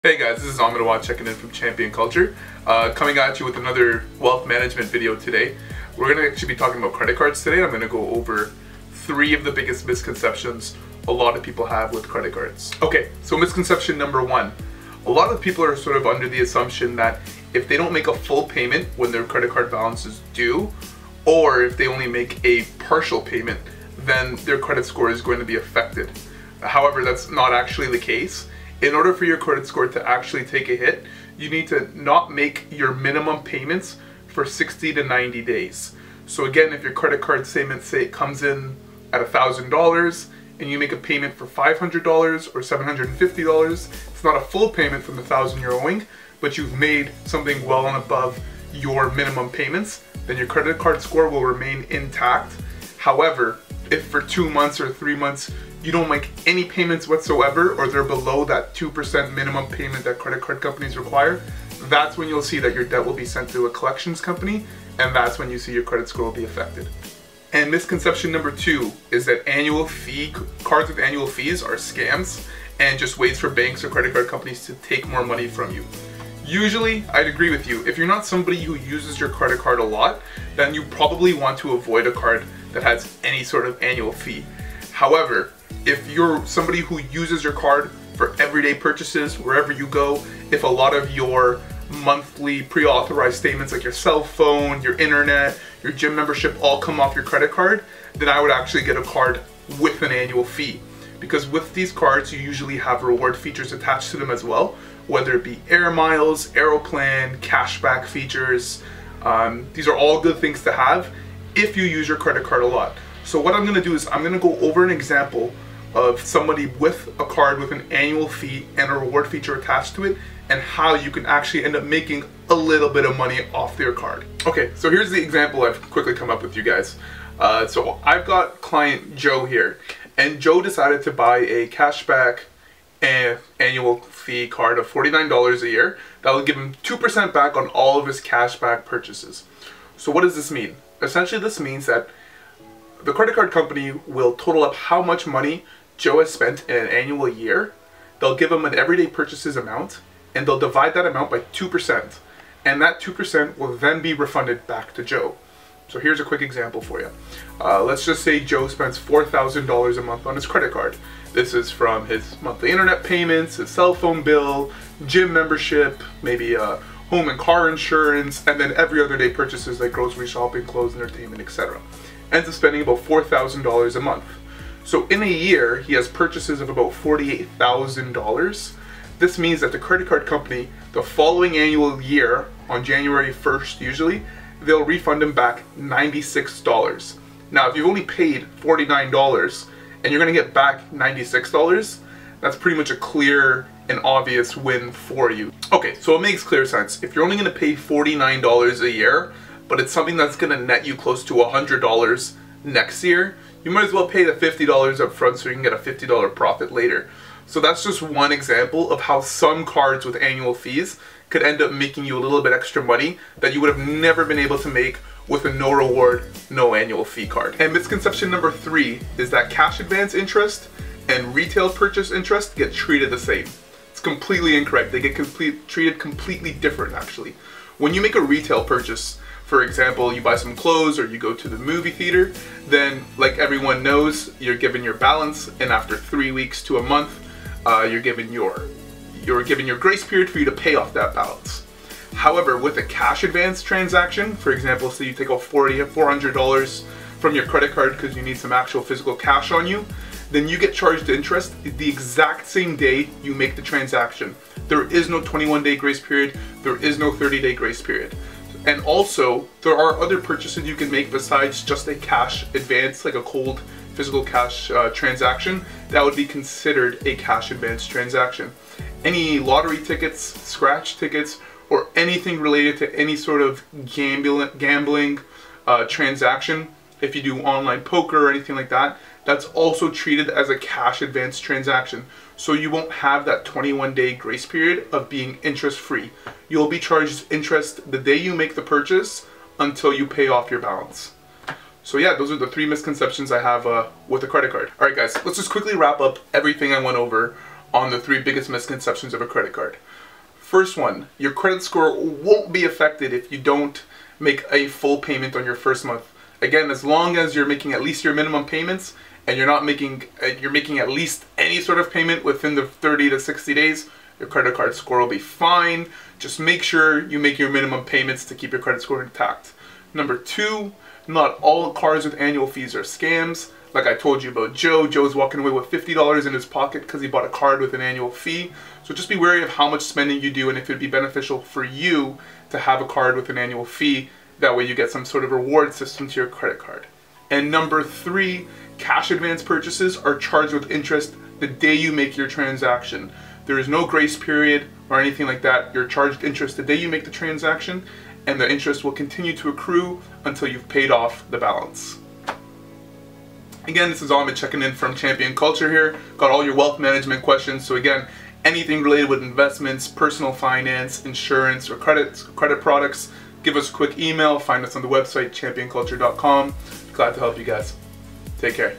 Hey guys, this is Ahmed checking in from Champion Culture, coming at you with another wealth management video today. We're going to actually be talking about credit cards today. I'm going to go over 3 of the biggest misconceptions a lot of people have with credit cards. Okay, so misconception number 1. A lot of people are sort of under the assumption that if they don't make a full payment when their credit card balance is due, or if they only make a partial payment, then their credit score is going to be affected. However, that's not actually the case. In order for your credit score to actually take a hit, you need to not make your minimum payments for 60 to 90 days. So again, if your credit card statement, say it comes in at $1,000 and you make a payment for $500 or $750, it's not a full payment from the $1,000 you're owing, but you've made something well and above your minimum payments, then your credit card score will remain intact. However, if for 2 months or 3 months you don't make any payments whatsoever, or they're below that 2% minimum payment that credit card companies require, that's when you'll see that your debt will be sent to a collections company, and that's when you see your credit score will be affected. And misconception number 2 is that cards with annual fees are scams and just ways for banks or credit card companies to take more money from you. Usually, I'd agree with you. If you're not somebody who uses your credit card a lot, then you probably want to avoid a card that has any sort of annual fee. However, if you're somebody who uses your card for everyday purchases wherever you go, if a lot of your monthly pre-authorized statements like your cell phone, your internet, your gym membership all come off your credit card, then I would actually get a card with an annual fee. Because with these cards, you usually have reward features attached to them as well, whether it be air miles, Aeroplan, cashback features. These are all good things to have if you use your credit card a lot. So what I'm going to do is I'm going to go over an example of somebody with a card with an annual fee and a reward feature attached to it, and how you can actually end up making a little bit of money off their card. Okay, so here's the example I've quickly come up with, you guys. So I've got client Joe here, and Joe decided to buy a cashback and annual fee card of $49 a year. That will give him 2% back on all of his cashback purchases. So what does this mean? Essentially, this means that the credit card company will total up how much money Joe has spent in an annual year. They'll give him an everyday purchases amount, and they'll divide that amount by 2%. And that 2% will then be refunded back to Joe. So here's a quick example for you. Let's just say Joe spends $4,000 a month on his credit card. This is from his monthly internet payments, his cell phone bill, gym membership, maybe home and car insurance, and then every other day purchases like grocery shopping, clothes, entertainment, etc. Ends up spending about $4,000 a month. So in a year, he has purchases of about $48,000. This means that the credit card company, the following annual year, on January 1st usually, they'll refund him back $96. Now, if you've only paid $49 and you're going to get back $96, that's pretty much a clear and obvious win for you. Okay, so it makes clear sense. If you're only going to pay $49 a year, but it's something that's going to net you close to $100 next year, you might as well pay the $50 up front so you can get a $50 profit later. So that's just one example of how some cards with annual fees could end up making you a little bit extra money that you would have never been able to make with a no reward, no annual fee card. And misconception number 3 is that cash advance interest and retail purchase interest get treated the same. It's completely incorrect. They get treated completely different, actually. When you make a retail purchase, for example, you buy some clothes or you go to the movie theater, then like everyone knows, you're given your balance, and after 3 weeks to a month, you're given your grace period for you to pay off that balance. However, with a cash advance transaction, for example, say you take out $400 from your credit card because you need some actual physical cash on you, then you get charged interest the exact same day you make the transaction. There is no 21-day grace period, there is no 30-day grace period. And also, there are other purchases you can make besides just a cash advance, like a cold physical cash transaction. That would be considered a cash advance transaction. Any lottery tickets, scratch tickets, or anything related to any sort of gambling transaction, if you do online poker or anything like that, that's also treated as a cash advance transaction. So you won't have that 21-day grace period of being interest-free. You'll be charged interest the day you make the purchase until you pay off your balance. So yeah, those are the 3 misconceptions I have with a credit card. Alright guys, let's just quickly wrap up everything I went over on the 3 biggest misconceptions of a credit card. First one, your credit score won't be affected if you don't make a full payment on your first month. Again, as long as you're making at least your minimum payments and you're making at least any sort of payment within the 30 to 60 days, your credit card score will be fine. Just make sure you make your minimum payments to keep your credit score intact. Number two, not all cards with annual fees are scams. Like I told you about Joe. Joe's walking away with $50 in his pocket because he bought a card with an annual fee. So just be wary of how much spending you do and if it would be beneficial for you to have a card with an annual fee. That way you get some sort of reward system to your credit card. And number three, cash advance purchases are charged with interest the day you make your transaction. There is no grace period or anything like that. You're charged interest the day you make the transaction, and the interest will continue to accrue until you've paid off the balance. Again, this is Ahmed checking in from Champion Culture here. Got all your wealth management questions. So again, anything related with investments, personal finance, insurance, or credit products, give us a quick email. Find us on the website, championculture.com. Glad to help you guys. Take care.